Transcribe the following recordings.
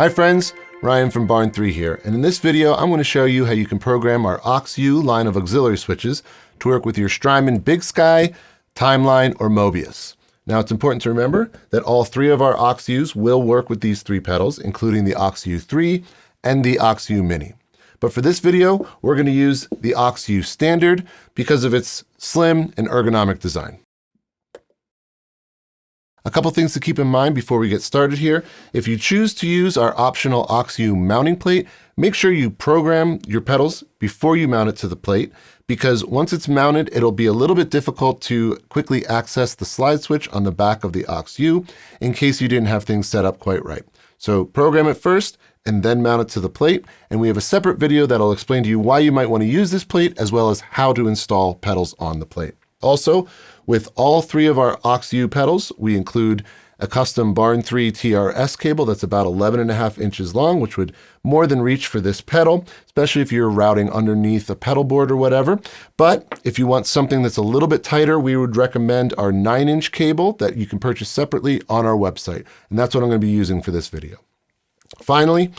Hi friends, Ryan from Barn 3 here, and in this video I'm going to show you how you can program our OXU line of auxiliary switches to work with your Strymon BigSky, TimeLine, or Mobius. Now it's important to remember that all three of our OXUs will work with these three pedals, including the OXU 3 and the OXU Mini. But for this video, we're going to use the OXU Standard because of its slim and ergonomic design. A couple things to keep in mind before we get started here. If you choose to use our optional OXU mounting plate, make sure you program your pedals before you mount it to the plate, because once it's mounted, it'll be a little bit difficult to quickly access the slide switch on the back of the OXU in case you didn't have things set up quite right. So program it first and then mount it to the plate. And we have a separate video that'll explain to you why you might want to use this plate, as well as how to install pedals on the plate. Also, with all three of our OXU pedals, we include a custom Barn 3 TRS cable that's about 11.5 inches long, which would more than reach for this pedal, especially if you're routing underneath a pedal board or whatever. But if you want something that's a little bit tighter, we would recommend our 9-inch cable that you can purchase separately on our website. And that's what I'm going to be using for this video. Finally,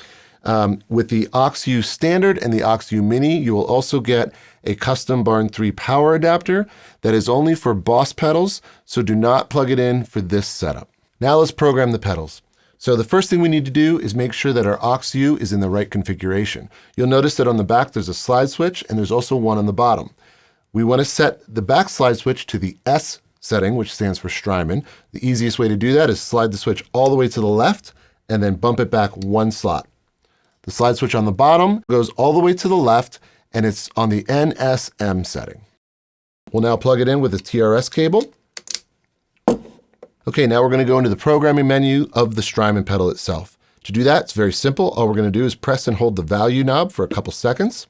with the OXU Standard and the OXU Mini, you will also get a custom Barn 3 power adapter that is only for Boss pedals, so do not plug it in for this setup. Now let's program the pedals. So the first thing we need to do is make sure that our OXU is in the right configuration. You'll notice that on the back there's a slide switch and there's also one on the bottom. We want to set the back slide switch to the S setting, which stands for Strymon. The easiest way to do that is slide the switch all the way to the left and then bump it back one slot. The slide switch on the bottom goes all the way to the left, and it's on the NSM setting. We'll now plug it in with a TRS cable. Okay, now we're going to go into the programming menu of the Strymon pedal itself. To do that, it's very simple. All we're going to do is press and hold the value knob for a couple seconds.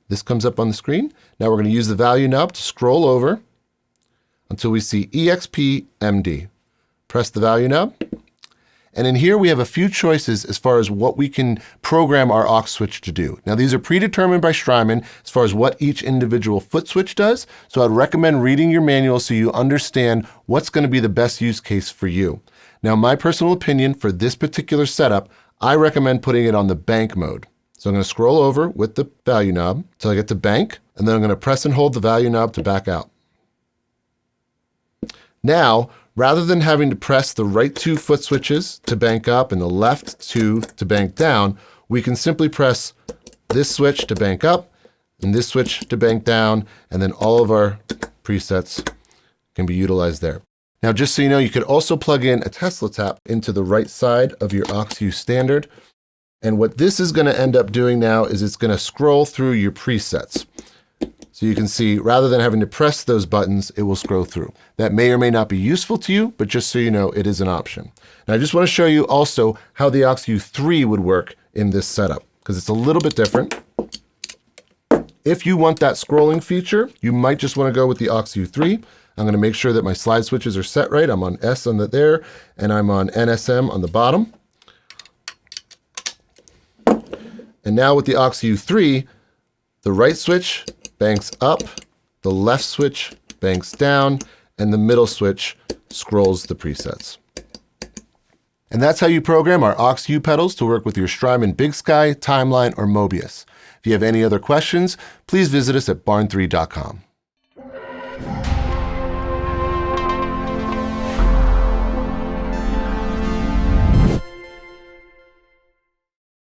This comes up on the screen. Now we're going to use the value knob to scroll over until we see EXP MD. Press the value knob. And in here, we have a few choices as far as what we can program our aux switch to do. Now, these are predetermined by Strymon as far as what each individual foot switch does. So I'd recommend reading your manual so you understand what's going to be the best use case for you. Now, my personal opinion for this particular setup, I recommend putting it on the bank mode. So I'm going to scroll over with the value knob until I get to bank, and then I'm going to press and hold the value knob to back out. Now, rather than having to press the right two foot switches to bank up and the left two to bank down, we can simply press this switch to bank up and this switch to bank down, and then all of our presets can be utilized there. Now, just so you know, you could also plug in a Tesla tap into the right side of your OXU Standard. And what this is going to end up doing now is it's going to scroll through your presets. So you can see, rather than having to press those buttons, it will scroll through. That may or may not be useful to you, but just so you know, it is an option. Now I just want to show you also how the OXU 3 would work in this setup, because it's a little bit different. If you want that scrolling feature, you might just want to go with the OXU 3. I'm going to make sure that my slide switches are set right. I'm on S on there, and I'm on NSM on the bottom. And now with the OXU 3, the right switch banks up, the left switch banks down, and the middle switch scrolls the presets. And that's how you program our OXU pedals to work with your Strymon BigSky, TimeLine, or Mobius. If you have any other questions, please visit us at barn3.com.